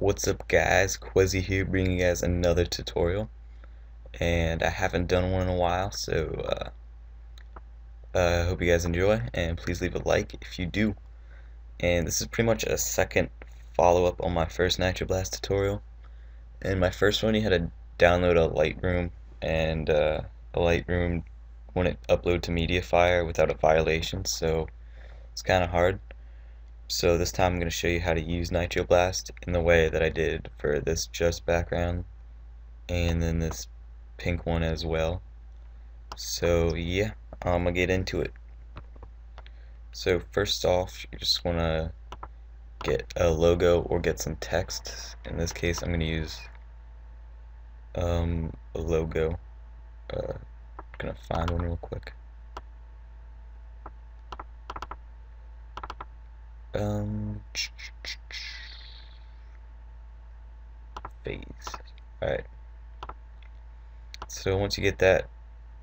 What's up guys, Qehzy here bringing you guys another tutorial, and I haven't done one in a while, so I hope you guys enjoy, and please leave a like if you do. And this is pretty much a second follow-up on my first Nitroblast tutorial. In my first one you had to download a Lightroom, and a Lightroom wouldn't upload to Mediafire without a violation, so it's kinda hard. So this time I'm going to show you how to use Nitroblast in the way that I did for this just background and then this pink one as well. So yeah, I'm going to get into it. So first off, you just want to get a logo or get some text. In this case I'm going to use a logo. I'm going to find one real quick. Phase. Alright. So once you get that,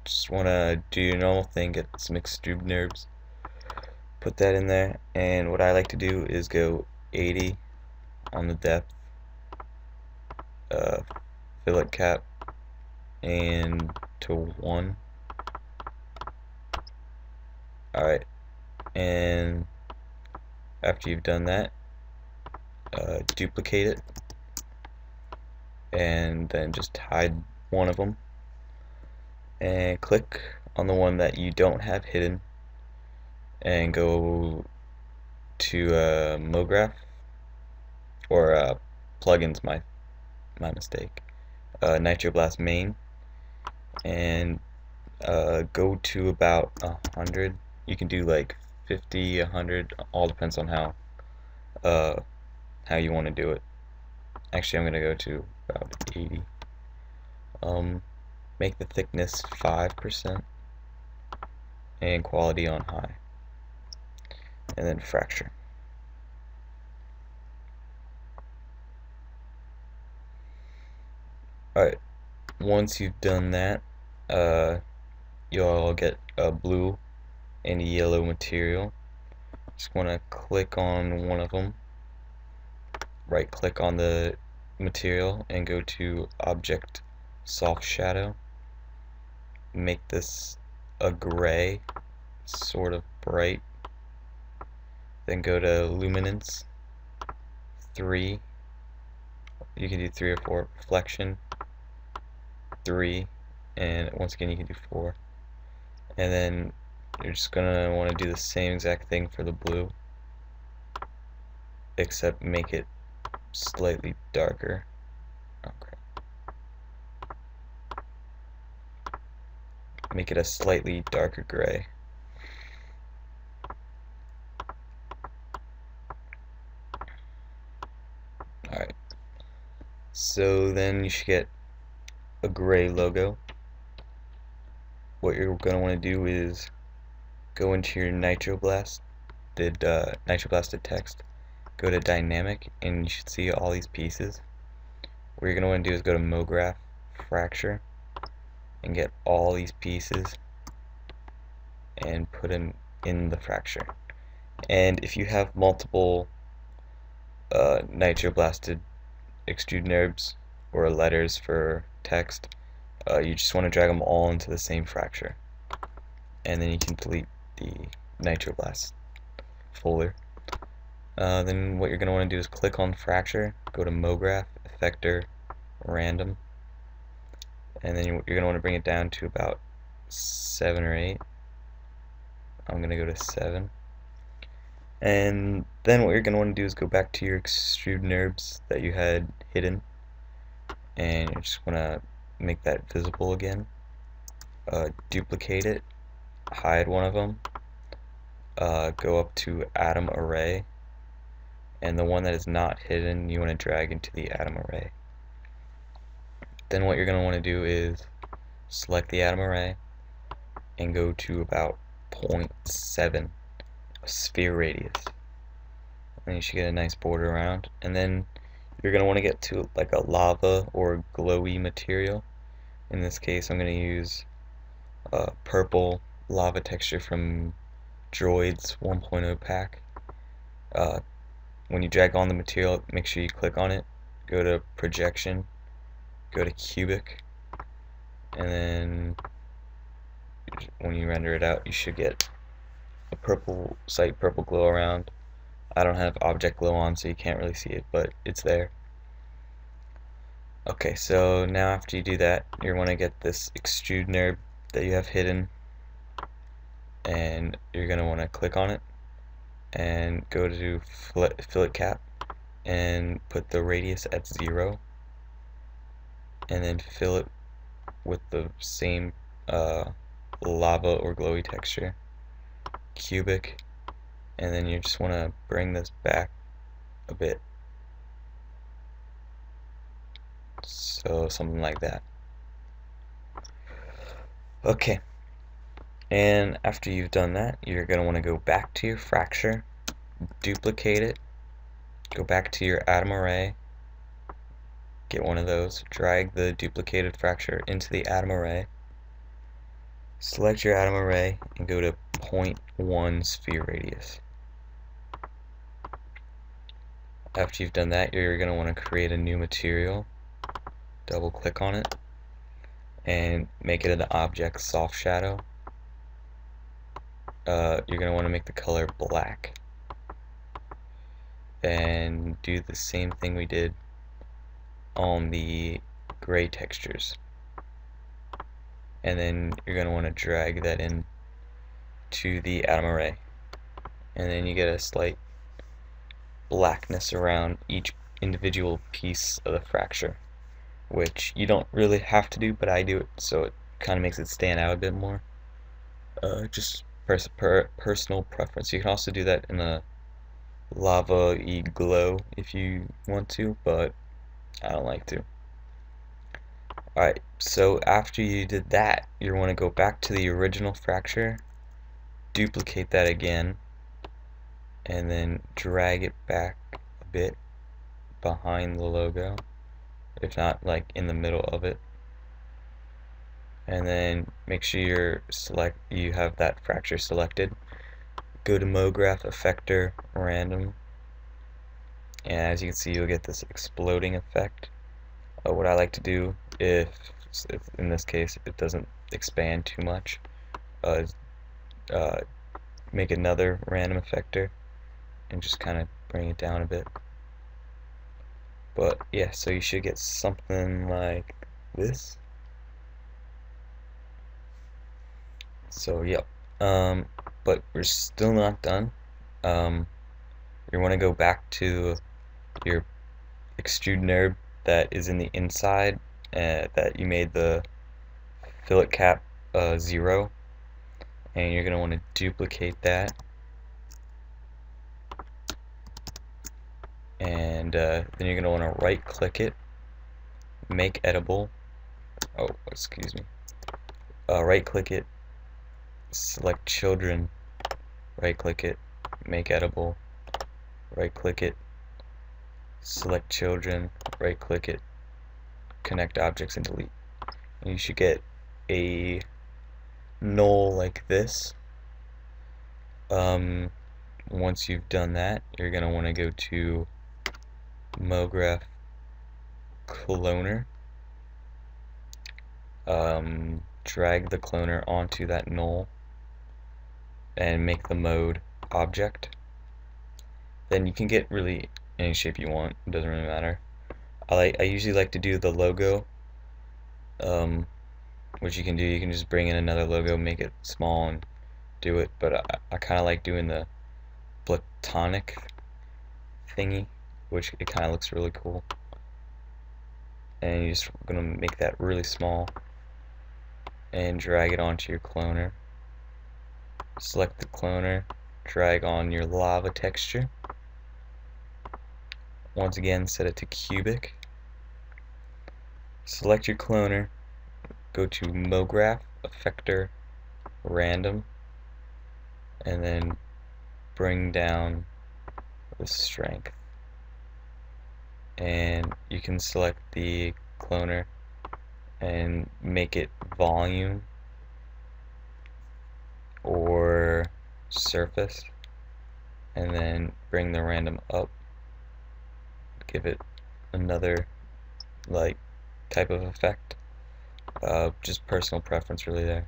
just want to do your normal thing, get some extrude NURBS, put that in there, and what I like to do is go 80 on the depth, fillet cap, and to 1. Alright, and after you've done that, duplicate it, and then just hide one of them, and click on the one that you don't have hidden, and go to MoGraph, or plugins, my mistake, Nitroblast main, and go to about 100. You can do like 50, 100, all depends on how you want to do it. Actually, I'm gonna go to about 80. Make the thickness 5% and quality on high, and then fracture. Alright, once you've done that, you'll get a blue and a yellow material. Just want to click on one of them, right click on the material and go to Object Soft Shadow. Make this a gray, sort of bright. Then go to Luminance 3. You can do 3 or 4. Reflection 3, and once again you can do 4. And then you're just gonna want to do the same exact thing for the blue, except make it slightly darker. Okay. Make it a slightly darker gray. Alright. So then you should get a gray logo. What you're going to want to do is go into your Nitroblasted text, go to Dynamic, and you should see all these pieces. What you're going to want to do is go to MoGraph, Fracture, and get all these pieces and put them in the fracture. And if you have multiple Nitroblasted extrude NURBS or letters for text, you just want to drag them all into the same fracture, and then you can delete the Nitroblast folder. Then what you're going to want to do is click on fracture, go to MoGraph, Effector, Random, and then you're going to want to bring it down to about 7 or 8. I'm going to go to 7. And then what you're going to want to do is go back to your extrude NURBS that you had hidden, and you just want to make that visible again. Duplicate it, hide one of them, go up to Atom Array, and the one that is not hidden you want to drag into the Atom Array. Then what you're going to want to do is select the Atom Array and go to about 0.7 sphere radius, and you should get a nice border around. And then you're going to want to get to like a lava or glowy material. In this case I'm going to use purple lava texture from Droids 1.0 pack. When you drag on the material, make sure you click on it go to projection, go to cubic, and then when you render it out, you should get a slight purple glow around. I don't have object glow on, so you can't really see it, but it's there. Okay, so now after you do that, you want to get this extrude node that you have hidden, and you're going to want to click on it and go to fillet cap and put the radius at 0, and then fill it with the same lava or glowy texture, cubic, and then you just want to bring this back a bit, so something like that. Okay, and after you've done that, you're going to want to go back to your fracture, duplicate it, go back to your atom array, get one of those, drag the duplicated fracture into the atom array, select your atom array, and go to 0.1 sphere radius. After you've done that, you're going to want to create a new material, double click on it, and make it an object soft shadow. You're going to want to make the color black, and do the same thing we did on the gray textures, and then you're going to want to drag that in to the atom array, and then you get a slight blackness around each individual piece of the fracture, which you don't really have to do, but I do it so it kind of makes it stand out a bit more. Just personal preference. You can also do that in a lava-y glow if you want to, but I don't like to. Alright, so after you did that, you want to go back to the original fracture, duplicate that again, and then drag it back a bit behind the logo, if not like in the middle of it, and then make sure you have that fracture selected. Go to MoGraph Effector Random, and as you can see, you'll get this exploding effect. What I like to do, if in this case it doesn't expand too much, make another random effector and just kind of bring it down a bit. But yeah, so you should get something like this. So yep, but we're still not done. You want to go back to your extrude node that is in the inside, that you made the fillet cap 0, and you're going to want to duplicate that, and then you're going to want to right click it, make editable, right click it, select children, right click it, make editable, right click it, select children, right click it, connect objects, and delete. And you should get a null like this. Once you've done that, you're going to want to go to MoGraph Cloner, drag the cloner onto that null, and make the mode object. Then you can get really any shape you want, it doesn't really matter. I usually like to do the logo, which you can do. You can just bring in another logo, make it small, and do it, but I kind of like doing the platonic thingy, which it kind of looks really cool. And you're just gonna make that really small and drag it onto your cloner. Select the cloner, drag on your lava texture. Once again, set it to cubic. Select your cloner, go to MoGraph Effector Random, and then bring down the strength. And you can select the cloner and make it volume or surface, and then bring the random up, give it another like type of effect. Just personal preference really there.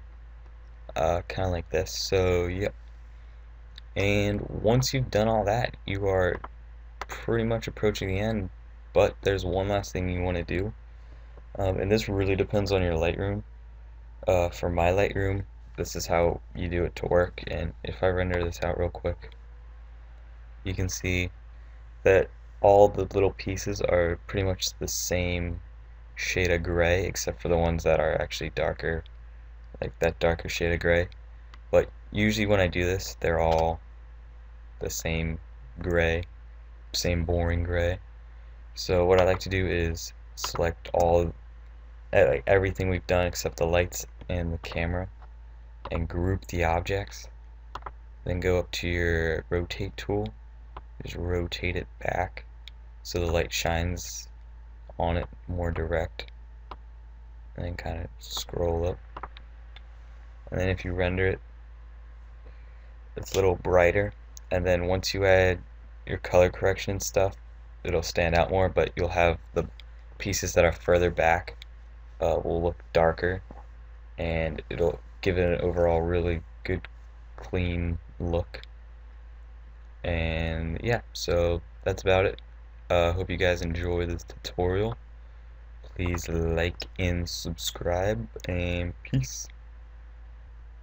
Kind of like this. So yep. And once you've done all that, you are pretty much approaching the end. But there's one last thing you want to do, and this really depends on your Lightroom. For my Lightroom, this is how you do it to work. And if I render this out real quick, you can see that all the little pieces are pretty much the same shade of gray, except for the ones that are actually darker, like that darker shade of gray. But usually when I do this, they're all the same gray, same boring gray. So what I like to do is select all, like everything we've done except the lights and the camera, and group the objects. Then go up to your rotate tool, just rotate it back so the light shines on it more direct, and then kind of scroll up. And then if you render it, it's a little brighter. And then once you add your color correction stuff, it'll stand out more, but you'll have the pieces that are further back will look darker, and it'll give it an overall really good clean look. And yeah, so that's about it. Hope you guys enjoy this tutorial. Please like and subscribe, and peace.